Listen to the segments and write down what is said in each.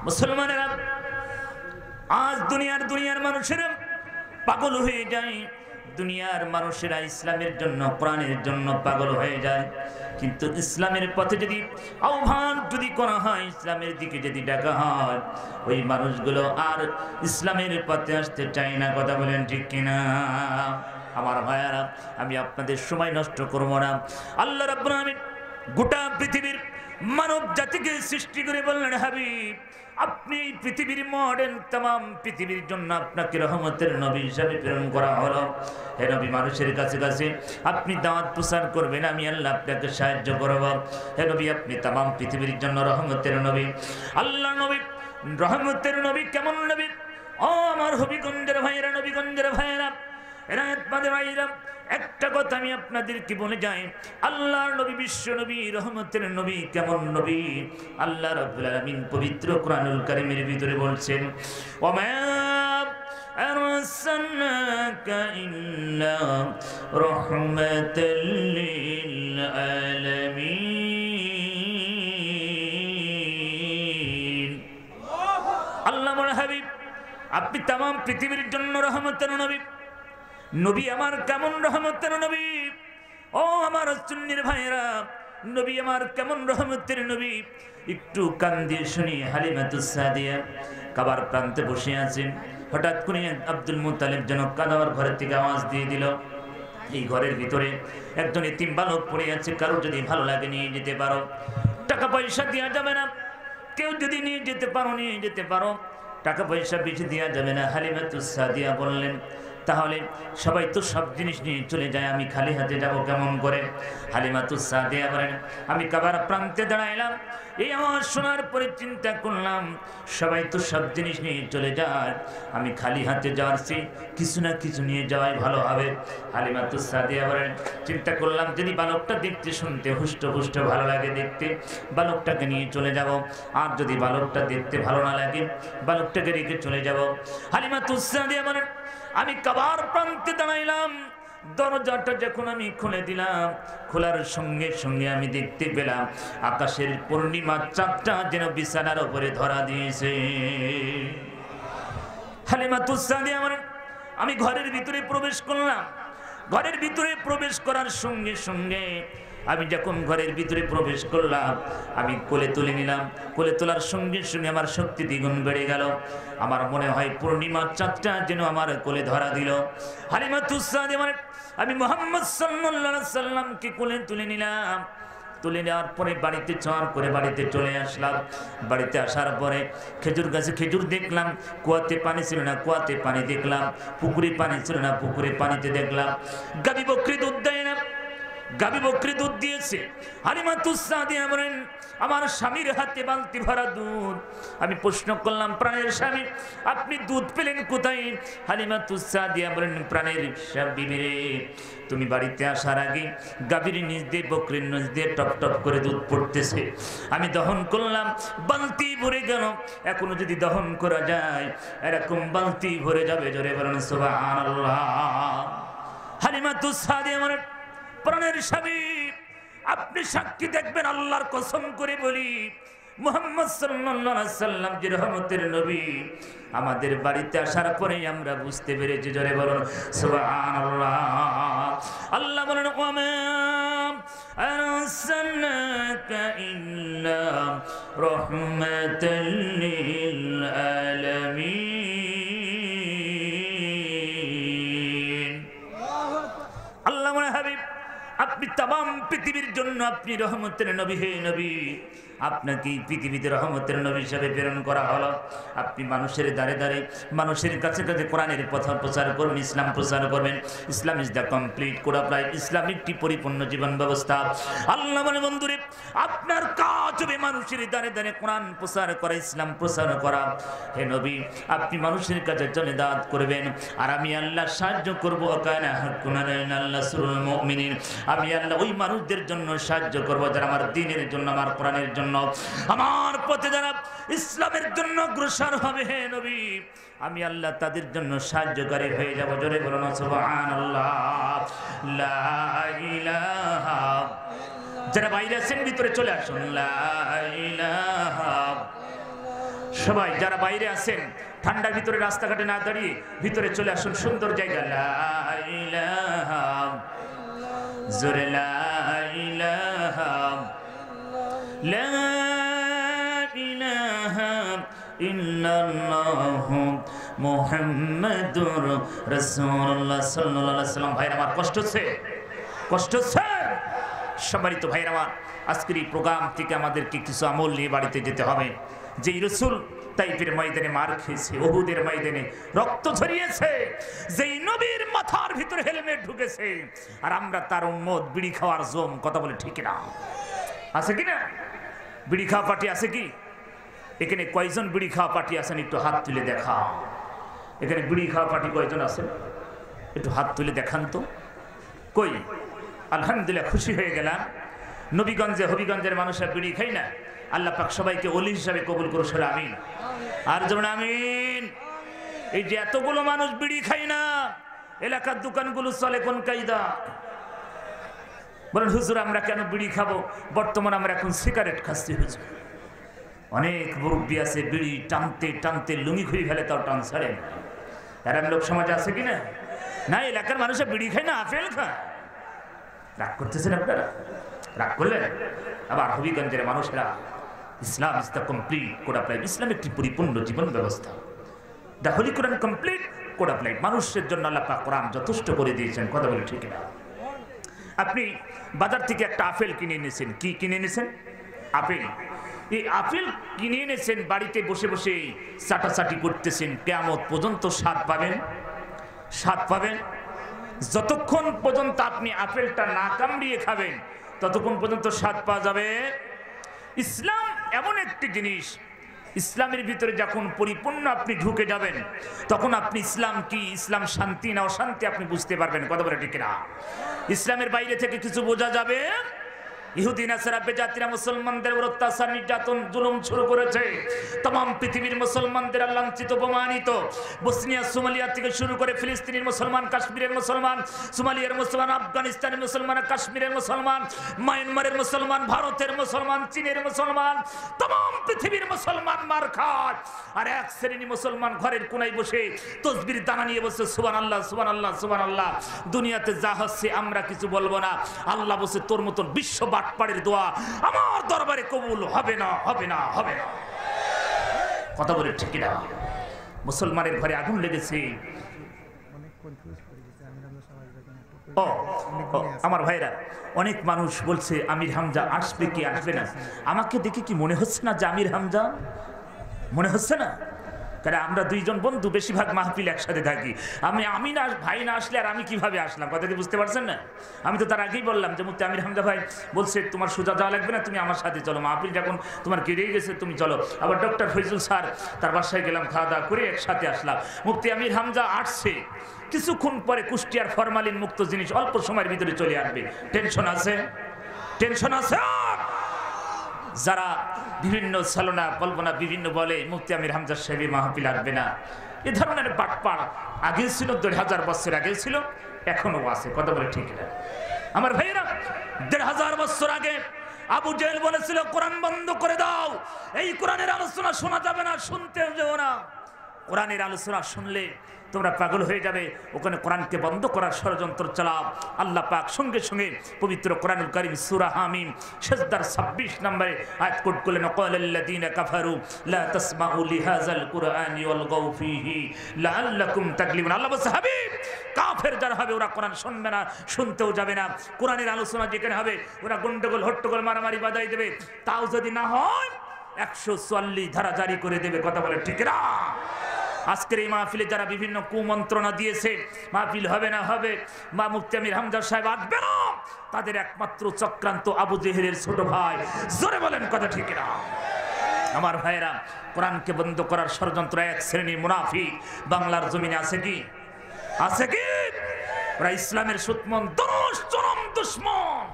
মুসলমানেরা আজ দুনিয়ার মানুষেরা পাগল হয়ে যায়। দুনিয়ার মানুষেরা ইসলামের জন্য, কোরআনের জন্য পাগল হয়ে যায়। কিন্তু ইসলামের পথে যদি আহ্বান যদি করা হয়, ইসলামের দিকে যদি ডাকা হয়, ওই মানুষগুলো আর ইসলামের পথে আসতে চায় না। কথা বলেন ঠিক কিনা? আমার ভাইয়ারা, আমি আপনাদের সময় নষ্ট করব না। আল্লাহ রাব্বুল আলামিন গোটা পৃথিবীর মানব জাতিকে সৃষ্টি করে বললেন, হাবিব আপনি এই পৃথিবীর মডেল, তাম পৃথিবীর জন্য আপনাকে রহমতের নবী হিসাবে প্রেরণ করা হলো। হে নবী, মানুষের কাছে কাছে আপনি দাওয়াত প্রচার করবেন, আমি আল্লাহ আপনাকে সাহায্য করব। হে নবী, আপনি তাম পৃথিবীর জন্য রহমতের নবী। আল্লাহ নবী রহমতের নবী কেমন নবী? ও আমার হবিগঞ্জের ভাইয়েরা, নবীগঞ্জের ভাইয়েরা, ভাইরা, একটা কথা আমি আপনাদেরকে বলে যাই, আল্লাহর নবী, বিশ্ব নবী, রহমতের নবী কেমন নবী? আল্লাহ রাব্বুল আলামিন পবিত্র কোরআনুল কারীমের ভিতরে বলছেন, ওমা আরসালনাকা ইল্লা রাহমাতাল লিল আলামিন। আল্লাহ বলে, হাবিব আপনি তাম পৃথিবীর জন্য রহমতের নবী। নবী আমার কেমন রহমতের নবী? ও আমার সুন্নির ভাইরা, নবী আমার কেমন রহমতের নবী? একটু কান দিয়ে শুনি। হালিমাতুস সাদিয়া কাবার প্রান্তে বসে আছেন। হঠাৎ করে আব্দুল মুত্তালিব যেন কাদার ঘরের থেকে আওয়াজ দিয়ে দিল। এই ঘরের ভিতরে একজন এতিম বালক পড়ে আছে, কারো যদি ভালো লাগে নিয়ে যেতে পারো, টাকা পয়সা দেওয়া যাবে না। কেউ যদি নিয়ে যেতে পারো নিয়ে যেতে পারো, টাকা পয়সা বেশি দেওয়া যাবে না। হালিমাতুস সাদিয়া বললেন, তাহলে সবাই তো সব জিনিস নিয়ে চলে যায়, আমি খালি হাতে যাব কেমন করে? হালিমাতুস সাদিয়া বলেন, আমি কাবার প্রান্তে দাঁড়াইলাম, এই আওয়াজ শোনার পরে চিন্তা করলাম, সবাই তো সব জিনিস নিয়ে চলে যায়, আমি খালি হাতে যাওয়ার চেয়ে কিছু না কিছু নিয়ে যাওয়াই ভালো হবে। হালিমাতুস সাদিয়া বলেন, চিন্তা করলাম যদি বালকটা দেখতে শুনতে হুষ্ট ভালো লাগে দেখতে, বালকটাকে নিয়ে চলে যাব। আর যদি বালকটা দেখতে ভালো না লাগে, বালকটাকে রেখে চলে যাব। হালিমাতুস সাদিয়া বলেন, আমি কাবার প্রান্তে দাঁড়াইলাম, দরজাটা যখন আমি খুলে দিলাম, খোলার সঙ্গে সঙ্গে আমি দেখতে পেলাম আকাশের পূর্ণিমা চাঁদটা যেন বিছানার উপরে ধরা দিয়েছে। হালিমাতুস সাদিয়া বলেন, আমি ঘরের ভিতরে প্রবেশ করলাম। ঘরের ভিতরে প্রবেশ করার সঙ্গে সঙ্গে আমি যখন ঘরের ভিতরে প্রবেশ করলাম, আমি কোলে তুলে নিলাম। কোলে তোলার সঙ্গে সঙ্গে আমার শক্তি দ্বিগুণ বেড়ে গেল। আমার মনে হয় পূর্ণিমার চাঁদটা যেন আমার কোলে ধরা দিল। হালিমাতুস সাদিয়া বলেন, আমি মুহাম্মদ সাল্লাল্লাহু আলাইহি সাল্লামকে কোলে তুলে নিলাম। তুলে নেওয়ার পরে বাড়িতে চার করে বাড়িতে চলে আসলাম। বাড়িতে আসার পরে খেজুর গাছে খেজুর দেখলাম, কুয়াতে পানি ছিল না, কুয়াতে পানি দেখলাম, পুকুরে পানি ছিল না, পুকুরে পানিতে দেখলাম। গাবি বকরি দুধ দেয় না, গাবি বকরি দুধ দিয়েছে। হালিমাতুস সাদিয়া বলেন, আমার স্বামীর হাতে বালতি ভরা দুধ। আমি প্রশ্ন করলাম, প্রাণের স্বামী আপনি দুধ পেলেন কোথায়? হালিমাতুস সাদিয়া বলেন, প্রাণের স্বামী রে, তুমি বাড়িতে আসার আগে গাভীর নিচ দিয়ে, বকরির নিচ দিয়ে টপ টপ করে দুধ পড়তেছে। আমি দহন করলাম, বালতি ভরে গেল। এখনো যদি দহন করা যায়, এরকম বালতি ভরে যাবে। জোরে বলেন সুবহানাল্লাহ। হালিমাতুস সাদিয়া বলেন, প্রাণের স্বামী আপনি সাক্ষী দেখবেন, আল্লাহর কসম করে বলি, মুহাম্মদ সাল্লাল্লাহু আলাইহি সাল্লাম যে রহমতের নবী, আমাদের বাড়িতে আসার পরে আমরা বুঝতে পেরেছি। জোরে বলুন সুবহানাল্লাহ। আল্লাহ বলেন, ওমা আরসালনাকা ইল্লা রাহমাতাল লিল আলামিন। আল্লাহ বলেন, হাবিব আপনি তাম পৃথিবীর জন্য আপনি রহমতের নবী। হে নবী, আপনাকে পৃথিবীতে রহমতের নবী হিসাবে প্রেরণ করা হলো। আপনি মানুষের দ্বারে দ্বারে, মানুষের কাছে কাছে কোরআনের কথা প্রচার করবেন, ইসলাম প্রচার করবেন। Islam is the complete code of life. ইসলাম একটি পরিপূর্ণ জীবন ব্যবস্থা। আল্লাহ বলে, বন্ধুরে আপনার কাজ হবে মানুষের দ্বারে দ্বারে কোরআন প্রচার করা, ইসলাম প্রচার করা। হে নবী, আপনি মানুষের কাছে চলে দাওয়াত করবেন, আর আমি আল্লাহ সাহায্য করবো। কানা হাক্কুন আলাইনা নাসরুল মুমিনিন। আমি আল্লাহ ওই মানুষদের জন্য সাহায্য করবো যারা আমার দ্বীনের জন্য, আমার কোরআনের জন্য, আমার পথে যারা ইসলামের জন্য অগ্রসর হবে। হে নবী, আমি আল্লাহ তাদের জন্য সাহায্যকারী হয়ে যাব। জোরে বলুন সুবহানাল্লাহ। লা ইলাহা, যারা বাইরে আছেন ভিতরে চলে আসুন। লা ইলাহা, সবাই যারা বাইরে আছেন ঠান্ডার ভিতরে রাস্তাঘাটে না দাঁড়িয়ে ভিতরে চলে আসুন, সুন্দর জায়গা। লা ইলাহা জোরে লা ইলাহা লা ইলাহা ইল্লাল্লাহু মুহাম্মাদুর রাসূলুল্লাহ সাল্লাল্লাহু আলাইহি ওয়াসাল্লাম। ভাইরা আমার কষ্ট হচ্ছে, কষ্ট হচ্ছে। সম্মানিত ভাইরা আমার, আজকের এই প্রোগ্রাম থেকে আমাদেরকে কিছু আমল নিয়ে বাড়িতে যেতে হবে। যেই রসুল তাইফের ময়দানে মার খেয়েছে, উহুদের ময়দানে রক্ত ঝরিয়েছে, যেই নবীর মাথার ভিতরে হেলমেট ঢুকেছে, আর আমরা তার উম্মত বিড়ি খাওয়ার জম। কথা বলে ঠিক না? আছে কি না? বিড়ি খাওয়া পার্টি আছে কি? এখানে কয়জন বিড়ি খাওয়া পার্টি আছেন? একটু হাত তুলে দেখা। এখানে বিড়ি খাওয়া পার্টি কয়জন আছেন? একটু হাত তুলে দেখান তো। কই? আলহামদুলিল্লাহ, খুশি হয়ে গেলাম। নবীগঞ্জে হবিগঞ্জের মানুষরা বিড়ি খাই না। আল্লাহ পাক সবাইকে ওলি হিসাবে কবুল করুন, আমিন। আর যেমন আমিন। এই যে এতগুলো মানুষ বিড়ি খাই না, এলাকার দোকানগুলো চলে কোন কায়দা? বলেন হুজুর আমরা কেন বিড়ি খাবো? বর্তমানে আমরা এখন সিগারেট খাচ্ছি হুজুর। অনেক মুরব্বী আছে বিড়ি টানতে টানতে লুঙ্গি খুঁড়ি ফেলে, তাও টান ছাড়ে না। এরকম লোক সমাজে আছে কিনা? না, এলাকার মানুষের বিড়ি খায় না, আপেল খায়। রাগ করতেছেন আপনারা? রাগ করলেন? আবার হবিগঞ্জের মানুষেরা Islam is the complete code of life. ইসলাম একটি পরিপূর্ণ জীবন ব্যবস্থা। The holy Quran complete code of life. মানুষের জন্য আল্লাহ পাক কোরআন যথেষ্ট করে দিয়েছেন। কথা বলে ঠিক না? আপনি বাজার থেকে একটা আপেল কিনে এনেছেন। কি কিনে এনেছেন? আপেল। এই আপেল কিনে এনেছেন, বাড়িতে বসে বসে চাটাচাটি করতেছেন। কিয়ামত পর্যন্ত স্বাদ পাবেন, স্বাদ পাবেন। যতক্ষণ পর্যন্ত আপনি আপেলটা না কামড়িয়ে খাবেন ততক্ষণ পর্যন্ত স্বাদ পাওয়া যাবে। ইসলাম এমন একটি জিনিস, ইসলামের ভিতরে যখন পরিপূর্ণ আপনি ঢুকে যাবেন তখন আপনি ইসলাম কি, ইসলাম শান্তি না অশান্তি আপনি বুঝতে পারবেন। কথা বলে ঠিক না? ইসলামের বাইরে থেকে কিছু বোঝা যাবে। ইহুদি নাসারা বেজাতিরা মুসলমানদের উপর অত্যাচার, নির্যাতন, জুলুম শুরু করেছে। तमाम পৃথিবীর মুসলমানদের লাঞ্ছিত, অপমানিত। বসনিয়া সোমালিয়া থেকে শুরু করে ফিলিস্তিনের মুসলমান, কাশ্মীরের মুসলমান, সোমালিয়ার মুসলমান, আফগানিস্তানের মুসলমান, কাশ্মীরের মুসলমান, মায়ানমারের মুসলমান, ভারতের মুসলমান, চীনের মুসলমান, तमाम পৃথিবীর মুসলমান মার খায়। আর এক শ্রেণী মুসলমান ঘরের কোনায় বসে তসবির দানা নিয়ে বসে সুবহানাল্লাহ সুবহানাল্লাহ সুবহানাল্লাহ। দুনিয়াতে যা হচ্ছে আমরা কিছু বলবো না। আল্লাহ বসে তোর মতন বিশ্ব বাটপাড়ের দোয়া আমার দরবারে কবুল হবে না, হবে না, হবে না। কথা বলে ঠিক না? মুসলমানের ঘরে আগুন লেগেছে। আমার ভাইরা, অনেক মানুষ বলছে আমির হামজা আসবে কি আসবে না। আমাকে দেখে কি মনে হচ্ছে না যে আমির হামজা? মনে হচ্ছে না? কারণ আমরা দুইজন বন্ধু বেশিরভাগ মাহফিল একসাথে থাকি। আমি না, ভাই না আসলে আর আমি কিভাবে আসলাম? কথা কি বুঝতে পারছেন না? আমি তো তার আগেই বললাম যে মুফতি আমির হামজা ভাই বলছে তোমার সোজা যাওয়া লাগবে না, তুমি আমার সাথে চলো। মাহফিল যখন তোমার কেড়েই গেছে তুমি চলো। আবার ডক্টর ফৈজুল স্যার তার বাসায় গেলাম, খাওয়া দাওয়া করে একসাথে আসলাম। মুফতি আমির হামজা আসছে, কিছুক্ষণ পরে কুষ্টিয়ার ফরমালিন মুক্ত জিনিস অল্প সময়ের ভিতরে চলে আসবে। টেনশন আছে? টেনশন আছে? যারা বিভিন্ন ছলনা কল্পনা বিভিন্ন বলে মুফতি আমির হামজা সাহেবের মাহফিল আসবে না, এ ধরনের বাটপাড় আগেও ছিল, 2000 বছর আগেও ছিল, এখনো আছে। কথা বলে ঠিক না? আমার ভাইয়েরা, 1500 বছর আগে আবু জেহেল বলেছিল কোরআন বন্ধ করে দাও, এই কোরআনের আলোচনা শোনা যাবে না, শুনতে যেও না। কোরআনের আলোচনা শুনলে তোমরা পাগল হয়ে যাবে। ওখানে কোরআনকে বন্ধ করার ষড়যন্ত্র চালাও। আল্লাহ পাক সঙ্গে সঙ্গে পবিত্র কোরআনুল কারীম সূরা হামিম সিজদার 26 নম্বরে আয়াত কোট করলেন, ক্বালাল্লাযীনা কাফারু লা তাসমাউ লিহাযাল কুরআনি ওয়ালগাউ ফীহি লাআল্লাকুম তাগলিবুন। আল্লাহ বলেছে হাবিব, কাফের যারা হবে ওরা কোরআন শুনবে না, শুনতেও যাবে না। কোরআনের আলোচনা যেখানে হবে ওরা গন্ডগোল, হট্টগোল, মারামারি বাজাই দেবে। তাও যদি না হয় 144 ধারা জারি করে দেবে। কথা বলে ঠিক না? আজকের এই মাহফিলে যারা বিভিন্ন কুমন্ত্রণা দিয়েছে মাহফিল হবে না, হবে মা মুফতি আমির হামজা সাহেব আসবে না, তাদের একমাত্র চক্রান্ত আবু জেহেলের ছোট ভাই। জোরে বলেন কথা ঠিক না? আমার ভাইয়েরা, কোরআনকে বন্ধ করার ষড়যন্ত্র এক শ্রেণীর মুনাফিক বাংলার জমিনে আছে কি? আছে কি? ওরা ইসলামের সুতমন চরম দুশমন।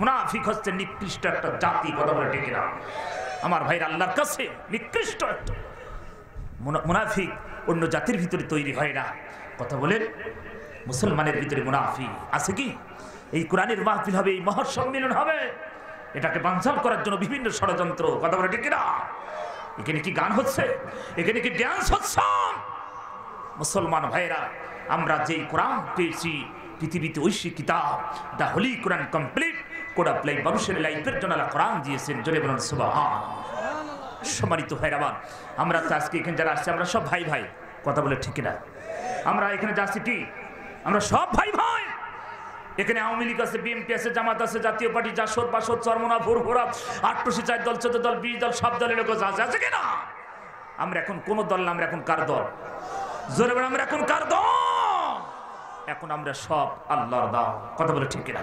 মুনাফিক হচ্ছে নিকৃষ্ট একটা জাতি। কথা বলে ঠিক না? আমার ভাইরা, আল্লাহর কাছে নিকৃষ্ট একটা মুনাফিক অন্য জাতির ভিতরে তৈরি হয় না। কথা বলেন, মুসলমানের ভিতরে মুনাফিক আছে কি? এই কোরআনের মাহফিল হবে, এই মহাসম্মেলন হবে, এটাকে বানচাল করার জন্য বিভিন্ন ষড়যন্ত্র। কথা বলে ঠিক না? এখানে কি গান হচ্ছে? এখানে কি ড্যান্স হচ্ছে? মুসলমান ভাইরা, আমরা যেই কোরআন পেয়েছি, পৃথিবীতে ঐশী কিতাব, the holy Quran complete Quran ply মানুষের লাইফের জন্য আল্লাহ কোরআন দিয়েছেন। জোরে বলুন সুবহান। সম্মানিত ভাইরা, আমরা তো আজকে এখানে যারা আসছে আমরা সব ভাই ভাই, কথা বলে ঠিক না? আমরা এখানে যাচ্ছি কি? আমরা সব ভাই ভাই। এখানে আওয়ামী লীগ আছে, বিএনপি আছে, জামাত আছে, জাতীয় পার্টি, জাসদ, বাসদ, চরমনা, ফুরফুরা, ৮টি ৪ দল, ১৪ দল, ২০ দল, সব দলের লোক আছে কিনা? আমরা এখন কোন দল না, আমরা এখন কার দল? জোরে বলে আমরা এখন কার দল? এখন আমরা সব আল্লাহর দল, কথা বলে ঠিক কিনা?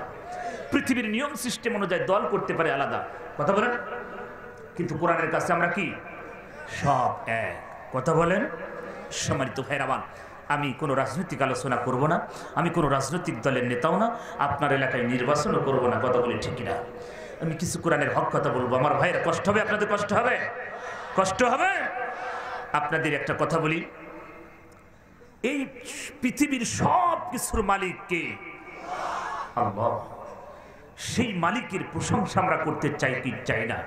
পৃথিবীর নিয়ম সিস্টেম অনুযায়ী দল করতে পারে আলাদা, কথা বলেন, কিন্তু কোরআনের কাছে আমরা কি সব এক, কথা বলেন। সম্মানিত ভাইরা, আমি কোনো রাজনৈতিক আলোচনা করব না, আমি কোনো রাজনৈতিক দলের নেতাও না, আপনার এলাকায় নির্বাচনও করব না, কথা বলে ঠিক কিনা? আমি কিছু কোরআনের হক কথা বলবো। আমার ভাইরা, কষ্ট হবে আপনাদের? কষ্ট হবে? কষ্ট হবে? আপনাদের একটা কথা বলি, এই পৃথিবীর সব কিছুর মালিক কে? আল্লাহ। সেই মালিকের প্রশংসা আমরা করতে চাই কি চাই না?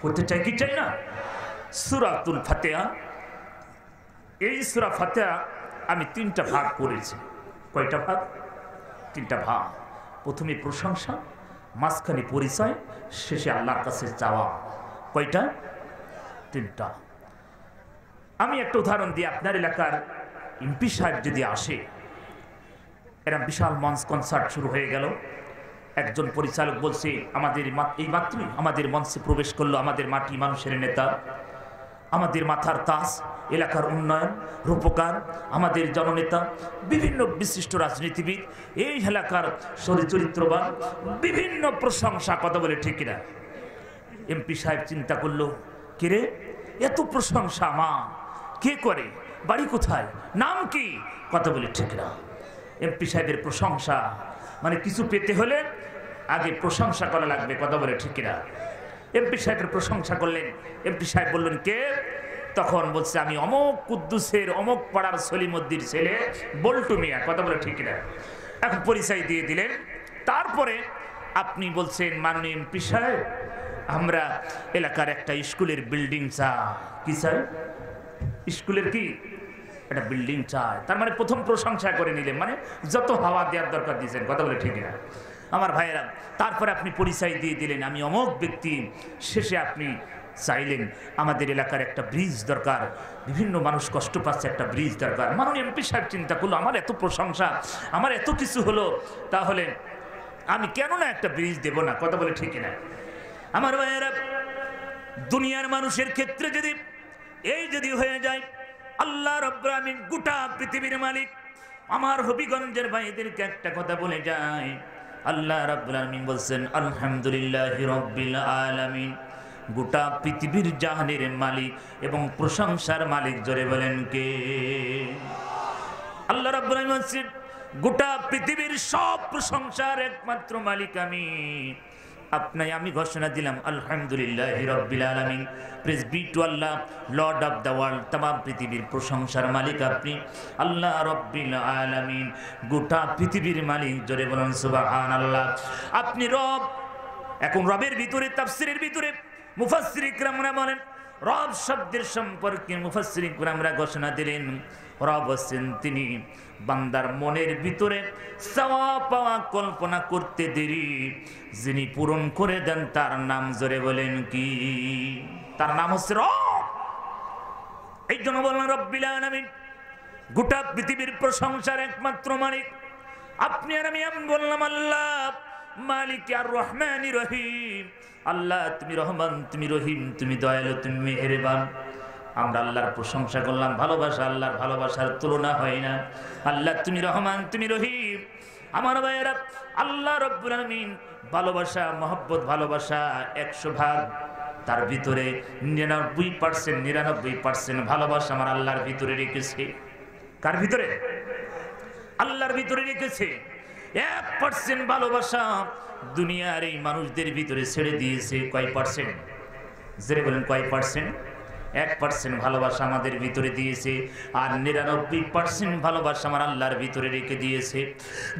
করতে চাই কি চাই না? সূরাতুল ফাতিহা, এই সূরা ফাতিহা আমি 3টা ভাগ করেছি। কয়টা ভাগ? 3টা ভাগ। প্রথমে প্রশংসা, মাঝখানে পরিচয়, শেষে আল্লাহর কাছে চাওয়া। কয়টা? 3টা। আমি একটা উদাহরণ দিই। আপনার এলাকার এমপি সাহেব যদি আসে, এরা বিশাল মঞ্চ কনসার্ট শুরু হয়ে গেল, একজন পরিচালক বলছে আমাদের এই মাত্রই আমাদের মঞ্চে প্রবেশ করলো আমাদের মাটি মানুষের নেতা, আমাদের মাথার তাজ, এলাকার উন্নয়ন রূপকার, আমাদের জননেতা, বিভিন্ন বিশিষ্ট রাজনীতিবিদ, এই এলাকার চরিত্রবান, বিভিন্ন প্রশংসা, কথা বলে ঠিক কিনা? এমপি সাহেব চিন্তা করলো, কে রে এত প্রশংসা? মা কে করে? বাড়ি কোথায়? নাম কি? কথা বলে ঠিক না? এমপি সাহেবের প্রশংসা মানে কিছু পেতে হলে আগে প্রশংসা করা লাগবে, কথা বলে ঠিক না? এমপি সাহেবের প্রশংসা করলেন। এমপি সাহেব বললেন কে? তখন বলছে আমি অমুক কুদ্দুসের অমুক পাড়ার সলিমুদ্দির ছেলে বল্টু মিয়া, কথা বলে ঠিক না? এখন পরিচয় দিয়ে দিলেন। তারপরে আপনি বলছেন মাননীয় এমপি সাহেব, আমরা এলাকার একটা স্কুলের বিল্ডিং চাই। কি চাই? স্কুলের কি একটা বিল্ডিং চাই। তার মানে প্রথম প্রশংসা করে নিলেন, মানে যত হাওয়া দেওয়ার দরকার দিয়েছেন, কথা বলে ঠিক না? আমার ভাইয়েরা, তারপরে আপনি পরিচয় দিয়ে দিলেন আমি অমুক ব্যক্তি। শেষে আপনি চাইলেন আমাদের এলাকার একটা ব্রিজ দরকার, বিভিন্ন মানুষ কষ্ট পাচ্ছে, একটা ব্রিজ দরকার। মাননীয় এমপি সাহেব চিন্তা করলো আমার এত প্রশংসা, আমার এত কিছু হলো, তাহলে আমি কেন না একটা ব্রিজ দেব না, কথা বলে ঠিক না? আমার ভাইয়েরা, দুনিয়ার মানুষের ক্ষেত্রে যদি হয়ে যায় আল্লাহ রাব্বুল আলামিন গোটা পৃথিবীর মালিক, আমার হবিগঞ্জের ভাইদেরকে একটা কথা বলে যায়, আল্লাহ রাব্বুল আলামিন বলছেন আলহামদুলিল্লাহি রাব্বিল আলামিন, গোটা পৃথিবীর জাহানের মালিক এবং প্রশংসার মালিক। জোরে বলেন কে? আল্লাহ রাব্বুল আলামিন বলছেন গোটা পৃথিবীর সব প্রশংসার একমাত্র মালিক আমি। আমি ঘোষণা দিলাম আলহামদুলিল্লাহি রাব্বিল আলামিন, praise be to Allah, Lord of the world, तमाम পৃথিবীর প্রশংসার মালিক আপনি আল্লাহ রাব্বিল আলামিন, গোটা পৃথিবীর মালিক। জোরে বলুন সুবহানাল্লাহ। আপনি রব। এখন রবের ভিতরে তাফসীরের ভিতরে মুফাসসির ইকরামরা বলেন, রব শব্দের সম্পর্কে মুফাসসির ইকরামরা ঘোষণা দিলেন রব হচ্ছেন তিনি বান্দার মনের ভিতরে চাওয়া পাওয়া কল্পনা করতে দেরি যিনি পূরণ করে দেন, তার নাম। জোরে বলেন কি? তার নাম হচ্ছে রব। এই জন্য বললেন রব্বিল আলামিন, গোটা পৃথিবীর প্রশংসার একমাত্র মালিক আপনি আর আমি বললাম আল্লাহ মালিক আর রহমানি রহিম। আল্লাহ তুমি রহমান, তুমি রহিম, তুমি দয়ালু, তুমি মেহেরবান। আমরা আল্লাহর প্রশংসা করলাম, ভালোবাসা, আল্লাহর ভালোবাসার তুলনা হয় না। আল্লাহ তুমি রহমান, তুমি রহিম। আমার ভাইয়েরা, আল্লাহ রাব্বুল আলামিন ভালোবাসা, মহব্বত, ভালোবাসা 100 ভাগ, তার ভিতরে 99% ভালোবাসা আমার আল্লাহর ভিতরে রেখেছে। কার ভিতরে? আল্লাহর ভিতরে রেখেছে। 1% ভালোবাসা দুনিয়ার এই মানুষদের ভিতরে ছেড়ে দিয়েছে। কয় পার্সেন্ট? জেরে বলেন কয় পার্সেন্ট? 1% ভালোবাসা আমাদের ভিতরে দিয়েছে, আর 99% ভালোবাসা আমার আল্লাহর ভিতরে রেখে দিয়েছে।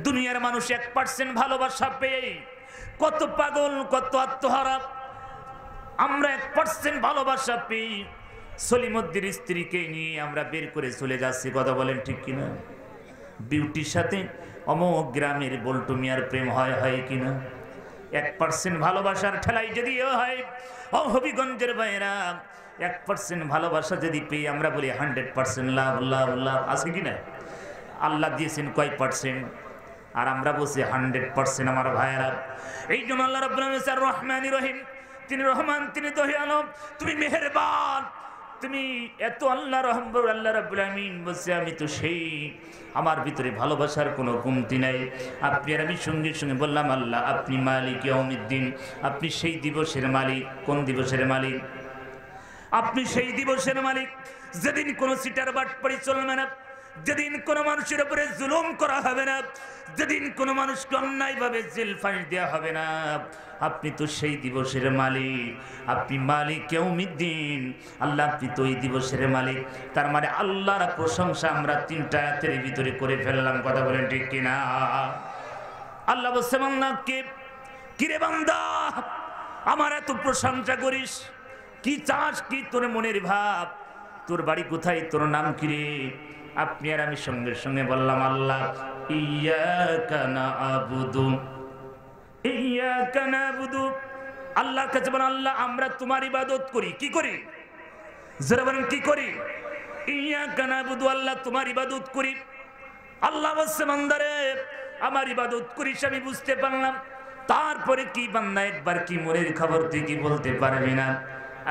দুনিয়ার মানুষ 1% ভালোবাসা পেয়ে কত পাগল, কত আত্মহারা। আমরা 1% ভালোবাসা পেয়ে সলিমুদ্দির স্ত্রীকে নিয়ে আমরা বের করে চলে যাচ্ছি, কথা বলেন ঠিক কিনা? বিউটির সাথে অমোক গ্রামের বল্টু মিয়ার প্রেম হয় কিনা? 1% ভালোবাসার ঠেলাই যদি হয়, ও হবিগঞ্জের ভাইরা 1% ভালোবাসা যদি পেয়ে আমরা বলি 100% লাভ লাভ লাভ, আছে কিনা? আল্লাহ দিয়েছেন কয় পার্সেন্ট, আর আমরা বলছি 100%। আমার ভাইয়েরা, এই জন্য আল্লাহ রাব্বুল আলামিন আর রহমানির রহিম, তিনি রহমান, তিনি দয়ালু, তুমি মেহেরবান, তুমি এত আল্লাহ রহমান। আল্লাহ রাব্বুল আলামিন বলছে আমি তো সেই, আমার ভিতরে ভালোবাসার কোনো কমতি নাই। আপনি আর আমি সঙ্গে সঙ্গে বললাম আল্লাহ আপনি মালিক ইয়াউমিদ্দিন, আপনি সেই দিবসের মালিক। কোন দিবসের মালিক? আপনি সেই দিবসের মালিক যেদিন কোনো সিটার বাটপাড়ি চলবে না, যেদিন কোনো মানুষের উপরে জুলুম করা হবে না, যেদিন কোনো মানুষকে অন্যায়ভাবে জেল ফাঁস দেওয়া হবে না। আপনি তো সেই দিবসের মালিক, আপনি মালিক ইয়াউমিদ্দিন। আল্লাহ আপনি তো এই দিবসের মালিক। তার মানে আল্লাহর প্রশংসা আমরা 3টা আয়াতের ভিতরে করে ফেললাম, কথা বলেন ঠিক কিনা? আল্লাহ বলছে বান্দাকে, কিরে বান্দা আমার এত প্রশংসা করিস, কি চাস, কি তোর মনের ভাব, তোর বাড়ি কোথায়, তোর নাম কি রে? আপনি আর আমি সঙ্গে সঙ্গে বললাম আল্লাহ ইয়াকা না'বুদু, ইয়াকা না'বুদু। আল্লাহর কাছে বলেন আল্লাহ আমরা তোমার ইবাদত করি। কি করি? যারা বলেন কি করি? ইয়াকা না'বুদু, আল্লাহ তোমার ইবাদত করি। আল্লাহ বলছে বান্দারে আমার ইবাদত করিস, আমি বুঝতে পারলাম। তারপরে কি বান্দা একবার কি মনের খবর তুই কি বলতে পারবি না?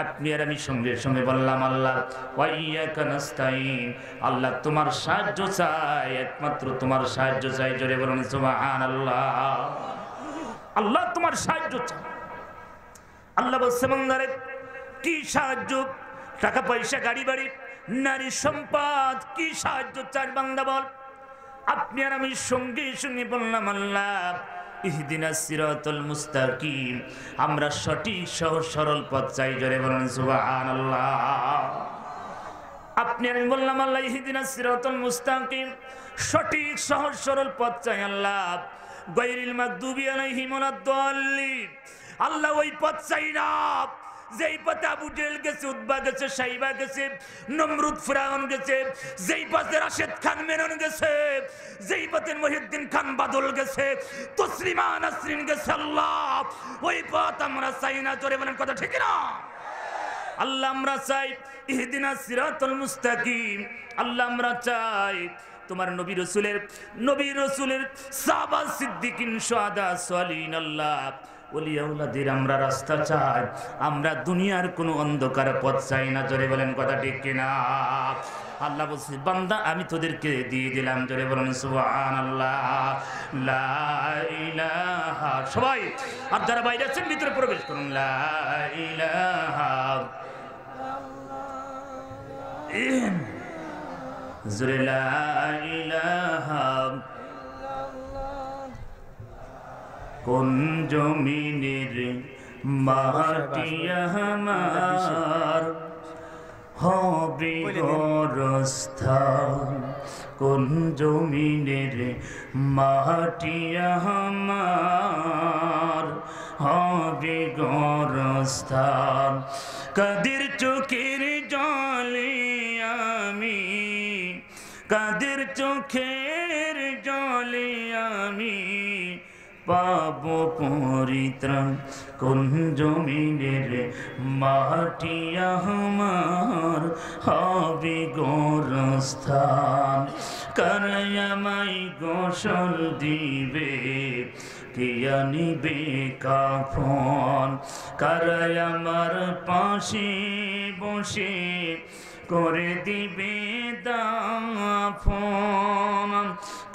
আপনি আর আমি সঙ্গে সঙ্গে বললাম আল্লাহ ওয়া ইয়াকা নাস্তাইন, আল্লাহ তোমার সাহায্য চাই, একমাত্র তোমার সাহায্য চাই। জোরে বলুন সুবহানাল্লাহ। আল্লাহ তোমার সাহায্য চাই। আল্লাহ বলছে বান্দারে কি সাহায্য? টাকা পয়সা, গাড়ি বাড়ি, নারী সম্পদ, কি সাহায্য চাই বান্দা বল। আপনি আর আমি সঙ্গে সঙ্গে বললাম আল্লাহ ইহদিনাস সিরাতাল মুস্তাকিম, আমরা সঠিক সহজ সরল পথ চাই। জোরে বলুন সুবহানাল্লাহ। আপনি আমি বললাম আল্লাহ ইহদিনাস সিরাতাল মুস্তাকিম, সঠিক সহজ সরল পথ চাই আল্লাহ। গায়রিল মাগদুবি আলাইহিম ওয়ালাদ-দাল্লিন, আল্লাহ ওই পথ চাই না যেই পথে আবু জেহেল গেছে, উতবা গেছে, সাইবা গেছে, নমরুদ ফিরাউন গেছে, যেই পথে রাশেদ খান মেনন গেছে, যেই পথে মহিউদ্দিন খান বাদল গেছে, তসলিমা নাসরিন গেছে। আল্লাহ ওই পথ আমরা চাই না। জোরে বলেন কথা ঠিক না? আল্লাহ আমরা চাই ইহদিনাস সিরাতাল মুস্তাকিম, আল্লাহ আমরা চাই তোমার নবী রসুলের সাহাবা সিদ্দিকিন শুহাদা সালিহিন আল্লাহ ওলিয়াউল্লাহদের আমরা রাস্তা চাই, আমরা দুনিয়ার কোনো অন্ধকার পথ চাই না। জোরে বলেন কথা ঠিক কিনা? আল্লাহ বলছে বান্দা আমি তোদেরকে দিয়ে দিলাম। জোরে বলেন সুবহানাল্লাহ। লা ইলাহা, সবাই আর যারা বাইরে আছেন ভিতরে প্রবেশ করুন। লা ইলাহা, জোরে লা ইলাহা। কোন জমিনের মাটি আমার হবে গোরস্থান, কোন জমিনের মাটি আমার হবে গোরস্থান। কাদের চোখের জলে আমি, কাদের চোখের জলে আমি পাব পরিত্রাণ, কোন জমিনের মাটি আমার হবে গোরস্থান। কারাই আমায় গোসল দিবে, কে আনিবে কাফন, কারাই আমার পাশে বসে করে দিবে দাফন,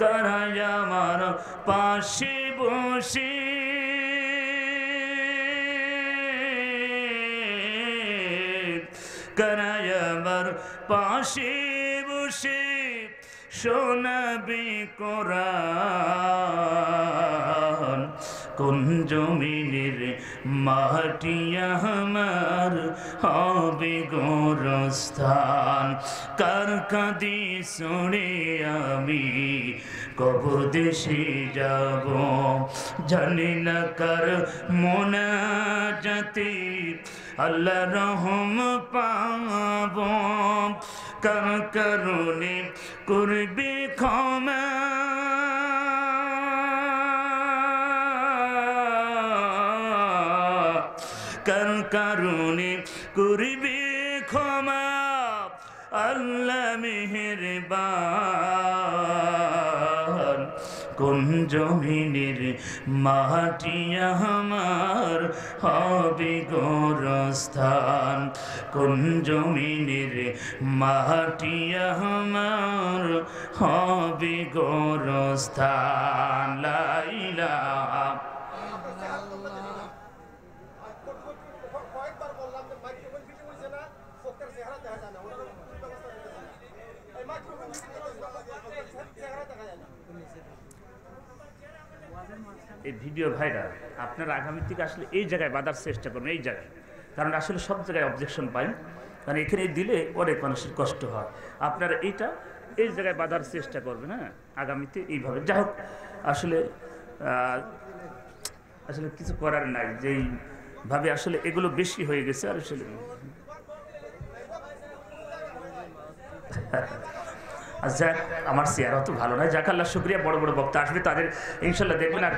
কারাই আমার পাশে বসে কারাই আমার পাশে বসে শোনাবে কোরআন। কোন জমিনের মাটি আমার হবে গোরস্থান। কার কাঁদে শুনে আমি কবর দেশে যাব, জানি না কার মোনাজাতে আল্লাহ রহম পাব কার কারণে করবে ক্ষমা কার কারণে করবে ক্ষমা আল্লাহ মেহেরবান কোন জমিনের মাটি আমার হবে গোরস্থান কোন জমিনের মাটি আমার হবে গোরস্থান লা ইলাহা এই ভিডিও ভাইরাল আপনারা আগামী থেকে আসলে এই জায়গায় বাঁধার চেষ্টা করবেন এই জায়গায় কারণ আসলে সব জায়গায় অবজেকশন পাই কারণ এখানে দিলে অনেক মানুষের কষ্ট হয় আপনারা এইটা এই জায়গায় বাঁধার চেষ্টা করবেন হ্যাঁ আগামীতে এইভাবে যাই হোক আসলে আসলে কিছু করার নাই যেইভাবে আসলে এগুলো বেশি হয়ে গেছে আর আসলে আচ্ছা আমার চেয়ার অত ভালো নয় যাক আল্লাহ শুকরিয়া বড় বড় বক্তা আসবে তাদের ইনশাল্লাহ দেখবেন আর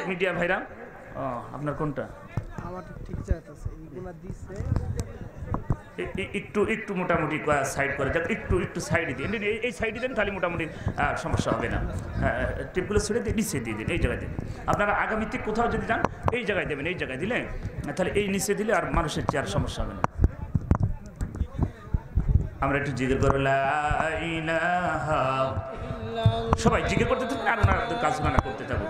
মিডিয়া ভাইরা আপনার কোনটা একটু মোটামুটি সাইড করে যাক একটু সাইডে দিন এই সাইডে দেন তাহলে মোটামুটি সমস্যা হবে না টিপগুলো ছেড়ে দিয়ে নিচে দিয়ে দিন এই জায়গায় দিন আপনারা আগামীতে কোথাও যদি যান এই জায়গায় দেবেন এই জায়গায় দিলে তাহলে এই নিচে দিলে আর মানুষের চেয়ার সমস্যা হবে না আমরা একটু জিজ্ঞেস করো লা ইলাহা সবাই জিজ্ঞেস করতে থাকুন আর ওনার কাজ না করতে থাকুন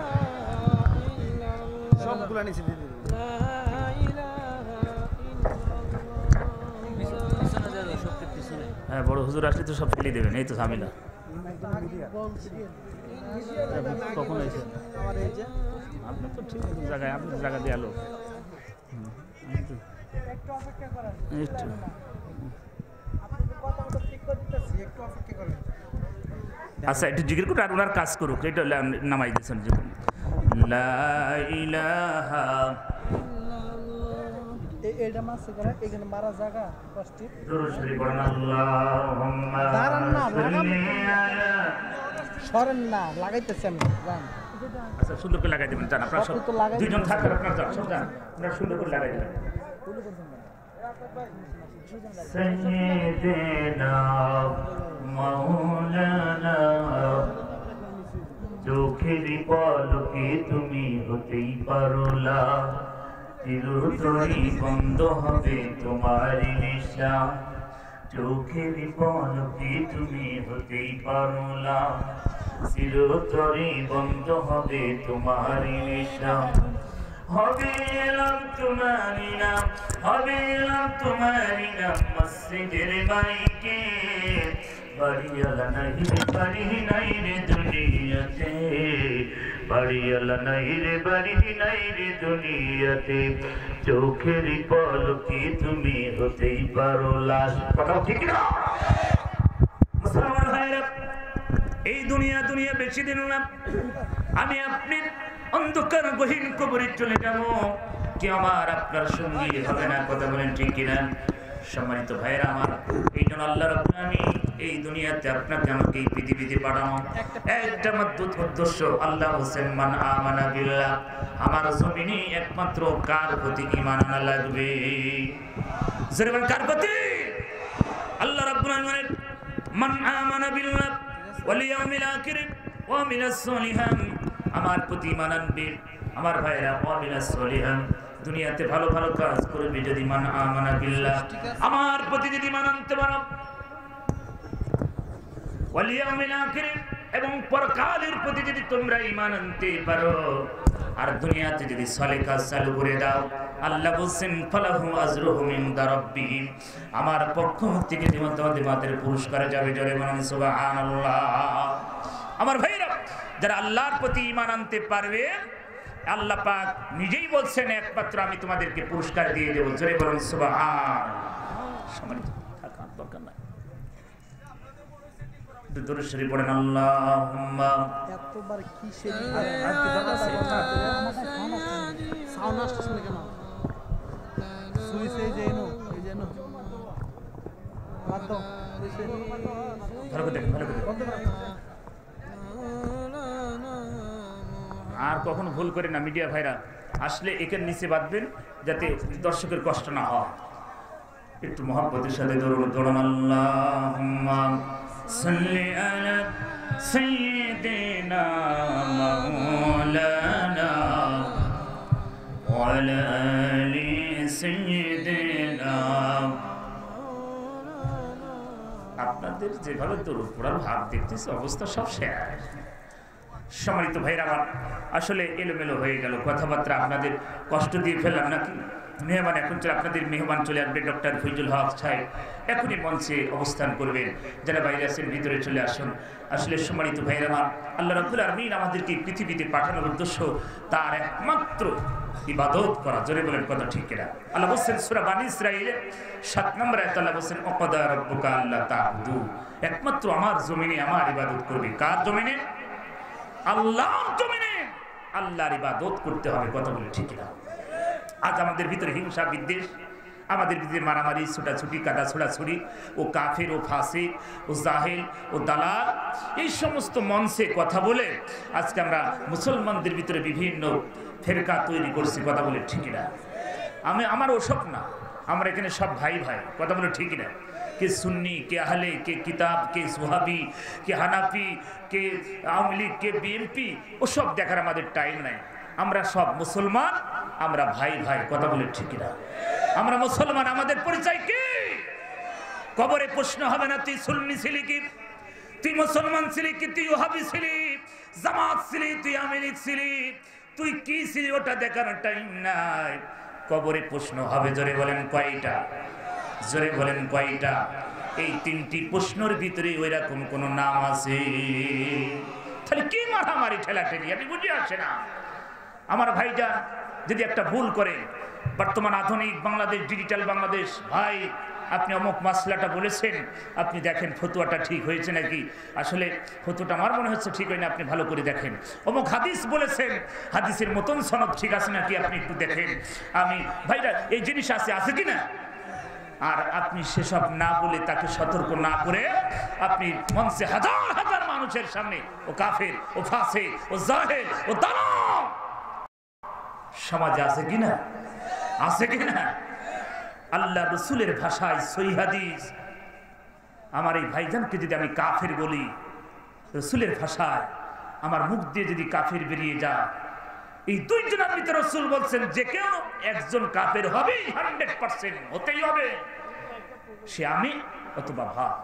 সবগুলো নিচে দিয়ে দিন হ্যাঁ বড় হুজুর আসলে তো সব ফেলে দেবেন এই তো ঝামেলা কখন এসে আপনি তো ঠিক জায়গায় আপনি জায়গা দিয়ে আলো একটু আচ্ছা একটু জিজ্ঞেস করুন আর ওনার কাজ করুক এটা নামাই দিয়েছেন লা ইলাহা এটা মাসে করে এখানে মারা জায়গা কষ্টি দরুদ শরীফ পড়েন আল্লাহুম্মা সাল্লি আলা সরেন না লাগাইতেছি আমি জান আচ্ছা সুন্দর করে লাগাই দেবেন জান আপনারা সব দুইজন থাকেন আপনারা যান সব যান আপনারা সুন্দর করে লাগাই দেবেন সাইয়্যিদিনা মাওলানা চোখের পলকে তুমি হতেই পারো না চিরতরে বন্ধ হবে তোমার নেশা চোখের পলকে তুমি হতেই পারো না চিরতরে বন্ধ হবে তোমার নেশা হবে এলাম তোমারি নাম হবে এলাম তোমারি নাম মসজিদের মাইকে বাড়িওয়ালা বাড়ি নাই রে দুনিয়াতে বাড়িওয়ালা বাড়ি নাই রে দুনিয়াতে চোখের পলকে তুমি হতেই পারো লাশ কথা ঠিক না মুসলমান ভাইরা এই দুনিয়া বেশি দিন না আমি আপনি অন্ধকার গহীন কবরে চলে যাব কি আমার আপনার সঙ্গী হবে না কথা বলেন ঠিক কিনা সম্মানিত ভাইরা আমার এই জন্য আল্লাহ রাব্বুল আলামিন এই দুনিয়াতে আপনাকে আমাকে এই পৃথিবীতে পাঠানো একটা মাত্র উদ্দেশ্য আল্লাহ হোসেন মান আমানা বিল্লাহ আমার জমিনে একমাত্র কার প্রতি ঈমান আনা লাগবে জরুর কার প্রতি আল্লাহ রাব্বুল আলামিন মান আমানা বিল্লাহ ওয়াল ইয়াউমিল আখির ওয়া আমিলাস সলিহান আমার প্রতি ঈমান আনবে আমার ভাইরা ওয়া আমিলাস সলিহান দুনিয়াতে ভালো ভালো কাজ করবে যদি মান আমানা বিল্লাহ আমার প্রতি যদি ঈমান আনতে পারো ওয়াল ইয়াউমিল আখির এবং পরকালের প্রতি যদি তোমরা ঈমান আনতে পারো আর দুনিয়াতে যদি সলে কাজ চালু করে দাও আল্লাহ বলেন ফালাহু আজরুহু ইনদা রাব্বিহিম আমার পক্ষ থেকে তোমাদের পুরস্কার যাবে জোরে বলেন সুবহানাল্লাহ আমার ভাইরা যারা আল্লাহর প্রতি ঈমান আনতে পারবে আল্লাহ পাক নিজেই বলছেন একমাত্র আমি তোমাদেরকে পুরস্কার দিয়ে দেব জোরে বলেন সুবহানাল্লাহ সম্মানিত থাকার দরকার নাই দরুদ শরীফ পড়েন আল্লাহুম্মা এতবার কি সে সাউন্ড আসছে কেন সুইচ এই যে নো এই যে নো বাদ দাও ভালো করে দেখেন, ভালো করে দেখেন। বন্ধ করো আর কখনো ভুল করে না মিডিয়া ভাইরা আসলে একের নিচে বাঁধবেন যাতে দর্শকের কষ্ট না হয়। একটু মহব্বতের সাথে দৌড়ান আল্লাহুম্মা সাল্লি আলা সাইয়্যিদিনা মাওলানা ওয়া আলা আলি সাইয়্যিদিনা। আপনাদের যেভাবে দৌড় পড়ার ভাব দেখতেছি অবস্থা সব শেষ। সম্মানিত ভাইরা আমার, আসলে এলোমেলো হয়ে গেল কথাবার্তা, আপনাদের কষ্ট দিয়ে ফেললাম নাকি? মেহমান এখন চলে, আপনাদের মেহমান চলে আসবে ডক্টর ফৈজুল হক সাহেব, এখনই মঞ্চে অবস্থান করবেন। যারা বাইরে আছেন ভিতরে চলে আসুন। আসলে সম্মানিত ভাইরা আমার, আল্লাহ রাব্বুল আলামিন আমাদেরকে পৃথিবীতে পাঠানোর উদ্দেশ্য তার একমাত্র ইবাদত করা। জোরে বলেন কথা ঠিক কিনা? আল্লাহ বলছেন সূরা বানী ইসরাঈলের 7 নম্বর আয়াতে আল্লাহ বলছেন ওয়াকাদা রাব্বুকা আল্লা তা'বুদু, একমাত্র আমার জমিনে আমার ইবাদত করবে। কার জমিনে? আল্লাহর জমিনে আল্লাহর ইবাদত করতে হবে। কথা বলে ঠিক না? আজ আমাদের ভিতরে হিংসা বিদ্বেষ, আমাদের ভিতরে মারামারি, ছোটাছুটি, কাদা ছোড়াছুড়ি, ও কাফের, ও ফাসিক, ও জাহেল, ও দালাল, এই সমস্ত মঞ্চে কথা বলে আজকে আমরা মুসলমানদের ভিতরে বিভিন্ন ফেরকা তৈরি করছি। কথা বলে ঠিক না? আমার ওসব না, আমরা এখানে সব ভাই ভাই। কথা বলে ঠিক না? কে সুন্নি, কে আহলে, কে কিতাব, কে সুহাবি, কে হানাফি, কে আওয়ামী লীগ, কে বিএনপি, ওসব দেখার আমাদের টাইম নাই। আমরা সব মুসলমান, আমরা ভাই ভাই। কথা বলে ঠিক না? আমরা মুসলমান, আমাদের পরিচয় কি? কবরে প্রশ্ন হবে না তুই সুন্নি ছিলি কি, তুই মুসলমান ছিলি কি, তুই ওহাবি ছিলি, জামাত ছিলি, তুই আওয়ামী লীগ ছিলি, তুই কি ছিলি, ওটা দেখার টাইম নাই। কবরে প্রশ্ন হবে। জোরে বলেন কয়টা? জোরে বলেন কয়টা? এই 3টি প্রশ্নের ভিতরে ওই রকম কোন নাম আছে? তাহলে কি মারামারি ঠেলাঠেলি? আমি বুঝে আসে না। আমার ভাইজান যদি একটা ভুল করে, বর্তমান আধুনিক বাংলাদেশ, ডিজিটাল বাংলাদেশ, ভাই আপনি অমুক মাসলাটা বলেছেন, আপনি দেখেন ফতুয়াটা ঠিক হয়েছে নাকি। আসলে ফতুয়াটা আমার মনে হচ্ছে ঠিক হয় না, আপনি ভালো করে দেখেন। অমুক হাদিস বলেছেন, হাদিসের মতন সনদ ঠিক আছে নাকি আপনি একটু দেখেন। আমি ভাইরা এই জিনিস আছে কি না? আর আপনি সেসব না বলে, তাকে সতর্ক না করে, আপনি মঞ্চে হাজার হাজার মানুষের সামনে ও কাফের, ও ফাসিক, ও জাহেল, ও দালাল সমাজে আছে কিনা? আছে কিনা? আল্লাহ রসুলের ভাষায় সহিহ হাদিস, আমার এই ভাইজানকে যদি আমি কাফের বলি, রসুলের ভাষায় আমার মুখ দিয়ে যদি কাফের বেরিয়ে যায়, এই 2 জনের ভিতরে রাসূল বলছেন যে কেউ একজন কাফের হবে, 100% হতেই হবে, সে আমি অথবা ভাই।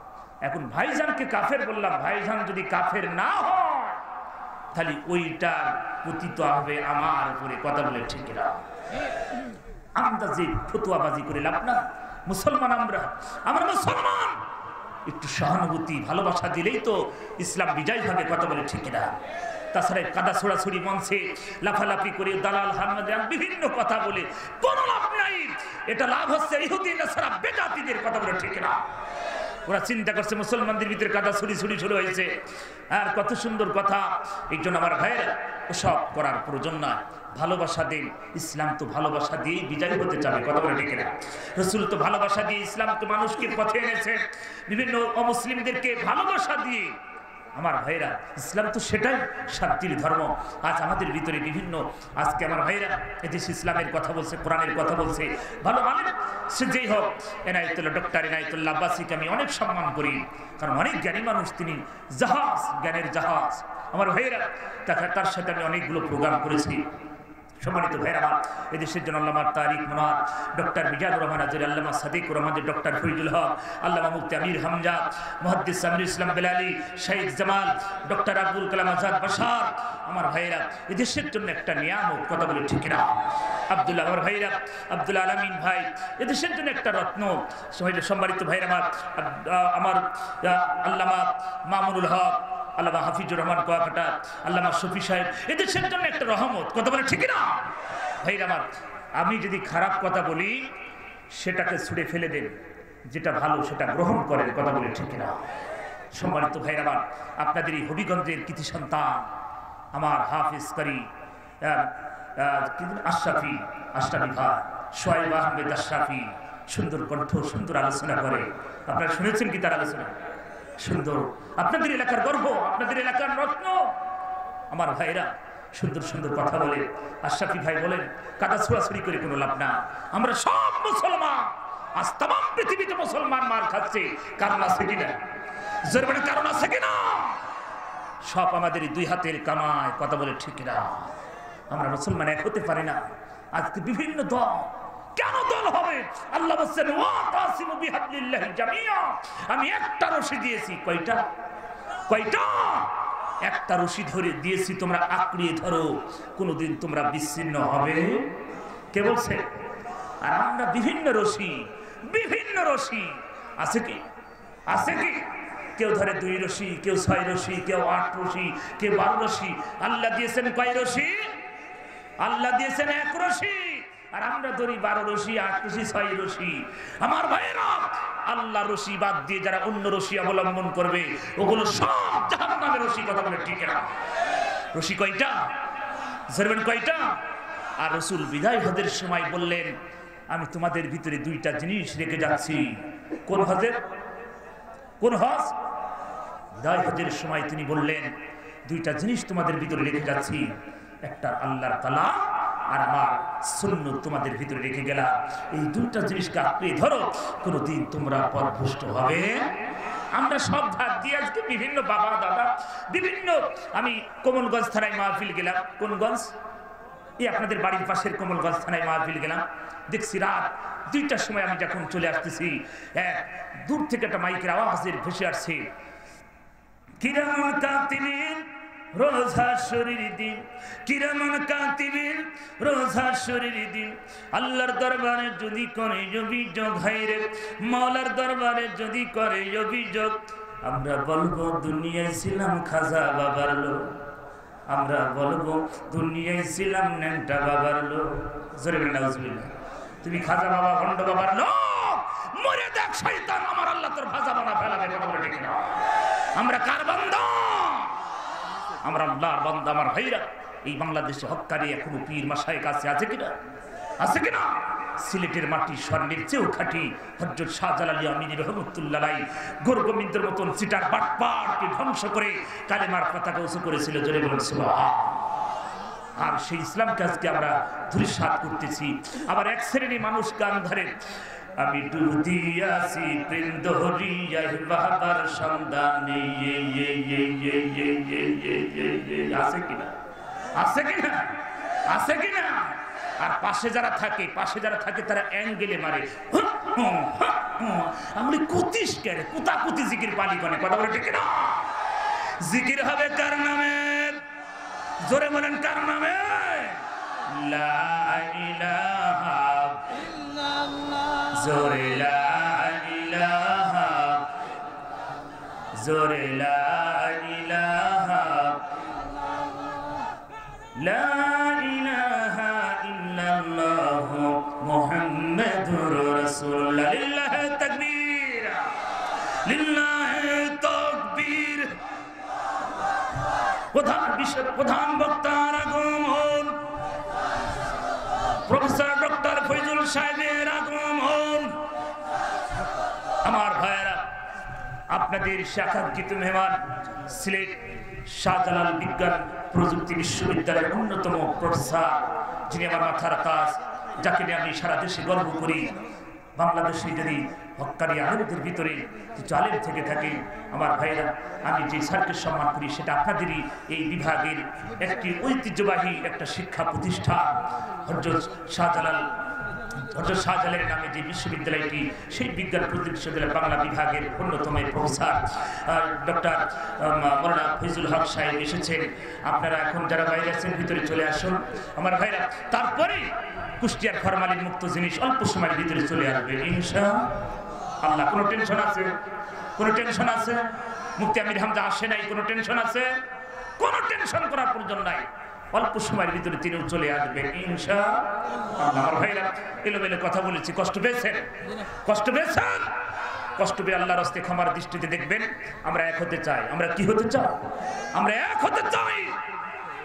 এখন ভাইজানকে কাফের বললাম, ভাইজান যদি কাফের না হয় তাহলে ওইটার পতিত হবে আমার উপরে। কথা বলে ঠিক না? আন্দাজে ফতুয়াবাজি করে লাভ না। মুসলমান আমরা মুসলমান, একটু সহানুভূতি ভালোবাসা দিলেই তো ইসলাম বিজয় হবে। কথা বলে ঠিক না? তাছাড়া কাদা ছোড়াছুড়ি মঞ্চে লাফালাফি করে, দালাল হামদান বিভিন্ন কথা বলে কোনো লাভ নাই। এটা লাভ হচ্ছে ইহুদি নাসারা বেদাতীদের। কথা বলে ঠিক না? ওরা চিন্তা করছে মুসলমানদের ভিতরে কাদা ছুরি শুরু হয়েছে। আর কত সুন্দর কথা। এই জন্য আমার ভাইয়েরা ওসব করার প্রয়োজন না। ভালোবাসা দিন। ইসলাম তো ভালোবাসা দিয়ে বিজয়ী হতে চাবে। কথা বলে ঠিক না? রসুল তো ভালোবাসা দিয়ে ইসলাম তো মানুষকে পথে এনেছে, বিভিন্ন অমুসলিমদেরকে ভালোবাসা দিয়ে। আমার ভাইরা ইসলাম তো সেটাই শান্তির ধর্ম। আজ আমাদের ভিতরে বিভিন্ন, আজকে আমার ভাইরা এদেশ ইসলামের কথা বলছে, কোরআনের কথা বলছে, ভালো মানে সে যেই হোক, এনায়েতুল্লাহ, ডক্টর এনায়েতুল্লাহ আব্বাসীকে আমি অনেক সম্মান করি, কারণ অনেক জ্ঞানী মানুষ, তিনি জাহাজ, জ্ঞানের জাহাজ। আমার ভাইরা তার সাথে আমি অনেকগুলো প্রোগ্রাম করেছি। সম্মানিত ভাইরা, এদেশের জন্য আল্লামা তারিক মুনার, ডক্টর মিজানুর রহমান আজরি, আল্লামা সাদিকুর রহমান, ডক্টর ফরিদুল হক, আল্লামা মুফতি আমির হামজা, মুহাদ্দিস আমির ইসলাম বেলালি, শাহিদ জামাল, ডক্টর আব্দুল কালাম আজাদ বাশার। আমার ভাইরা এদেশের জন্য একটা নিয়ামত। কথা বলে ঠিক না? আব্দুল্লাহ, আমার ভাইরা আব্দুল আলামিন ভাই এদেশের জন্য একটা রত্ন। সম্মানিত ভাইরা আমার আল্লামা মামুনুল হক, আল্লামা হাফিজুর রহমান কোয়াকাটা, আল্লামা শফি সাহেব এদেশের জন্য একটা রহমত। কথা বলে ঠিক না? ভাইরা আমার, আমি যদি খারাপ কথা বলি সেটাকে ছুঁড়ে ফেলে দেন, যেটা ভালো সেটা গ্রহণ করেন। কথা বলে ঠিক না? সম্মানিত ভাইরা আমার, আপনাদের এই হবিগঞ্জের কৃতি সন্তান আমার হাফিজ কারি আশরাফি ভাই, সোহাইব আহমেদ আশরাফি সুন্দর কণ্ঠ, সুন্দর আলোচনা করে। আপনারা শুনেছেন কি তার আলোচনা? সুন্দর, আপনাদের এলাকার গর্ব, আপনাদের এলাকার রত্ন। আমার ভাইরা সুন্দর সুন্দর কথা বলে। আশরাফি ভাই বলেন, কাদা ছোড়াছুড়ি করে কোনো লাভ না। আমরা সব মুসলমান, আজ তাম পৃথিবীতে মুসলমান মার খাচ্ছে। কারণ আছে কিনা? জোরবেন কারণ আছে কিনা? সব আমাদের দুই হাতের কামায়। কথা বলে ঠিক না? আমরা মুসলমান এক হতে পারি না। আজকে বিভিন্ন দল, কেন দল হবে? আল্লাহ বলছেন, ওয়াতাসিমু বিহাবলিল্লাহি জামিয়া। আমি একটা রশি দিয়েছি। কয়টা? কয়টা? একটা রশি ধরে দিয়েছি, তোমরা আঁকড়িয়ে ধরো, কোনোদিন তোমরা বিচ্ছিন্ন হবে। কে বলছে? আর আমরা বিভিন্ন রশি, বিভিন্ন রশি। আছে কি? আছে কি? কেউ ধরে 2 রশি, কেউ 6 রশি, কেউ 8 রশি, কেউ 12 রশি। আল্লাহ দিয়েছেন কয় রশি? আল্লাহ দিয়েছেন 1 রশি। আর আমরা ধরি 12 রশি, 8 রশি, 6 রশি। আমার ভাইয়েরা, আল্লাহ রশি বাদ দিয়ে যারা অন্য রশি অবলম্বন করবে, ওগুলো সব জাহান্নামের রশি। কথা বলে ঠিক না? রশি কয়টা? জানবেন কয়টা? আর রাসূল বিদায় হজের সময় বললেন, আমি তোমাদের ভিতরে 2টা জিনিস রেখে যাচ্ছি। কোন হজের? কোন হজ? বিদায় হজের সময় তিনি বললেন, 2টা জিনিস তোমাদের ভিতরে রেখে যাচ্ছি। একটা আল্লাহর কালাম, আর আমার সুন্নাত তোমাদের ভিতরে রেখে গেলাম। এই 2টা জিনিসকে আঁকড়ে ধরো, কোনোদিন তোমরা পথভ্রষ্ট হবে। আমরা সব ভাগ দিয়ে আজকে বিভিন্ন বাবা দাদা বিভিন্ন, আমি কমলগঞ্জ থানায় মাহফিল গেলাম। কোন গঞ্জ? এই আপনাদের বাড়ির পাশের কমলগঞ্জ থানায় মাহফিল গেলাম। দেখছি রাত 2টার সময় আমি যখন চলে আসতেছি, দূর থেকে একটা মাইকের আওয়াজের ভেসে আসছে, কিরামান কাতিবিন রোজা শরীর দিন, কিরামান কাতিবিন রোজা শরীর দিন। আল্লাহর দরবারে যদি করে অভিযোগ, হায়রে মাওলার দরবারে যদি করে অভিযোগ, আমরা বলবো দুনিয়ায় ছিলাম খাজা বাবার লোক, আমরা বলবো দুনিয়ায় ছিলাম ন্যাংটা বাবার লোক। জোরে বলেন নাউজুবিল্লাহ। তুমি খাজা বাবা ভণ্ড বাবার লোক, মরে দেখ শয়তান, আমার আল্লাহ তোর ভাজা বানা ফেলাবে। কথা বলে ঠিক না? আমরা কার বান্দা? আমরা আল্লাহর বান্দা। আমার ভাইরা, এই বাংলাদেশে হক্কারি এখনো পীর মাশায়েখ আছে কিনা? আছে কিনা? সিলেটের মাটি স্বর্ণের চেয়েও খাঁটি। হযরত শাহজালাল আমিনী রহমাতুল্লাহ আলাইহি গোরগোবিন্দের মতন চিটার বাটপাড়কে ধ্বংস করে কালেমার পতাকা উঁচু করেছিল। জোরে বলুন সুবহান। আর সেই ইসলামকে আজকে আমরা ধূলিসাৎ করতেছি। আবার এক শ্রেণী মানুষ গান ধরে, আমি ডুদিয়াছি প্রেম দহরিয়ায় বাবার সন্ধানে। আছে কিনা? আছে কিনা? আছে কিনা? আর পাশে যারা থাকে তারা অ্যাঙ্গেলে মারে। আমি কুতিস কেন? কুতাকুতি জিকির পালি কোনে। কথা বলে ঠিক না? জিকির হবে কার নামে? জোরে বলেন কার নামে? লা ইলাহা ইল্লাল্লাহ। জোরে লা ইলাহা, জোরে লা ইলাহা, লা ইলাহা ইল্লাল্লাহ মুহাম্মাদুর রাসূলুল্লাহ। লিল্লাহি তাকবীর, লিল্লাহি তাকবীর। প্রধান বক্তার আগমন, প্রফেসর ডক্টর ফয়জুল সাহেবের আগমন। আমার ভাইয়েরা, আপনাদের শাখাকৃত মেহমান সিলেট শাহজালাল বিজ্ঞান প্রযুক্তি বিশ্ববিদ্যালয়ের অন্যতম প্রফেসর, যিনি আমার মাথার তাজ, যাকে নিয়ে আমি সারা দেশে গর্ব করি। বাংলাদেশে যদি হক্কারি আলেমদের ভিতরে কিছু আলেম থেকে থাকে, আমার ভাইরা, আমি যে স্যারকে সম্মান করি সেটা আপনাদেরই এই বিভাগের একটি ঐতিহ্যবাহী একটা শিক্ষা প্রতিষ্ঠান হযরত শাহজালালের নামে যে বিশ্ববিদ্যালয়টি, সেই বিজ্ঞান প্রযুক্তি বিশ্ববিদ্যালয় বাংলা বিভাগের অন্যতম প্রফেসর ডক্টর মাওলানা ফয়জুল হক সাহেব এসেছেন। আপনারা এখন যারা বাইরে আছেন ভিতরে চলে আসুন আমার ভাইরা। তারপরে কুষ্টিয়ার ফরমালিন মুক্ত জিনিস অল্প সময়ের ভিতরে চলে আসবে ইনশাআল্লাহ। কোনো টেনশন আছে? কোনো টেনশন আছে? মুফতি আমির হামজা আসে নাই, কোনো টেনশন আছে? কোনো টেনশন করার প্রয়োজন নাই। অল্প সময়ের ভিতরে তিনি চলে আসবেন ইনশাআল্লাহ। আমার ভাইরা, এলোমেলো কথা বলেছি, কষ্ট পেয়েছেন? কষ্ট পেয়েছেন? কষ্ট পেয়ে আল্লাহর রাস্তায় ক্ষমার দৃষ্টিতে দেখবেন। আমরা এক হতে চাই। আমরা কি হতে চাই? আমরা এক হতে চাই।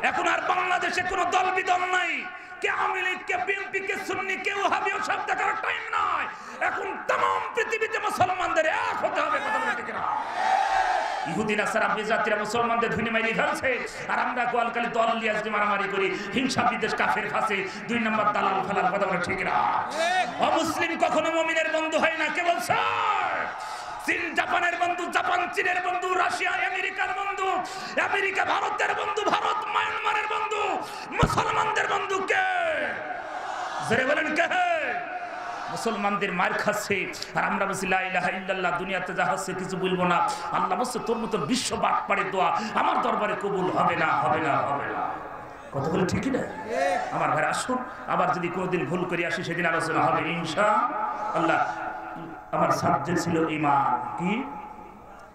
এখন আর বাংলাদেশে কোনো দল বিদল নাই। কে আওয়ামী লীগ, কে বিএনপি, কে সুন্নি, কে ওহাবি, সব দেখার টাইম নাই। এখন तमाम পৃথিবীতে মুসলমানদের এক হতে হবে, কথা বলতে কিনা? ইহুদি নাসারা বেজাতিরা মুসলমানদের ধুনি মাইরি ফেলছে, আর আমরা গোয়ালকালী দল নিয়ে আসতে মারামারি করি, হিংসা বিদ্বেষ কাফের ফাঁসে 2 নম্বর দালাল ফেলার, কথা বলে ঠিক না? অমুসলিম কখনো মুমিনের বন্ধু হয় না। কে বলছে? চীন জাপানের বন্ধু, জাপান চীনের বন্ধু, রাশিয়া আমেরিকার বন্ধু, আমেরিকা ভারতের বন্ধু, ভারত মায়ানমারের বন্ধু, মুসলমানদের বন্ধু কে? জোরে বলেন কে? মুসলমানদের মার খাচ্ছে, আর আমরা বলছি লা ইলাহা ইল্লাল্লাহ, দুনিয়াতে যা হচ্ছে কিছু বলবো না। আল্লাহ বলছে তোর মতো বিশ্ব বাট পাড়ে দোয়া আমার দরবারে কবুল হবে না, হবে না, হবে না। কথা বলে ঠিকই না? আমার ভাই আসুন, আবার যদি কোনোদিন ভুল করে আসি সেদিন আলোচনা হবে ইনশাআল্লাহ। আমার সাবজেক্ট ছিল ঈমান। কি?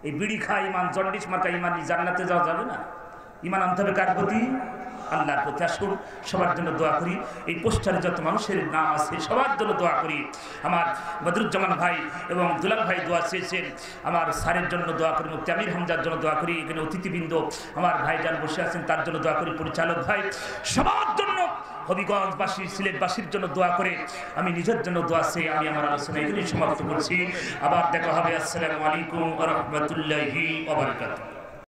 এই বিড়ি খায় ঈমান, জন্ডিস মার্কা ঈমান, জান্নাতে যাওয়া যাবে না। ঈমান আনতে হবে কার প্রতি? আল্লাহর প্রতি। আসুন সবার জন্য দোয়া করি। এই পোস্টারে যত মানুষের নাম আছে সবার জন্য দোয়া করি। আমার বদরুজ্জামান ভাই এবং দুলাল ভাই দোয়া চেয়েছেন, আমার স্যারের জন্য দোয়া করি, মুফতি আমির হামজার জন্য দোয়া করি, এখানে অতিথিবৃন্দ আমার ভাইজান বসে আছেন তার জন্য দোয়া করি, পরিচালক ভাই সবার জন্য, হবিগঞ্জবাসী সিলেটবাসীর জন্য দোয়া করে আমি নিজের জন্য দোয়া চেয়ে আমি আমার আলোচনা এখানেই সমাপ্ত করছি। আবার দেখা হবে। আসসালামু আলাইকুম ওয়া রাহমাতুল্লাহি ওয়া বারাকাতুহু।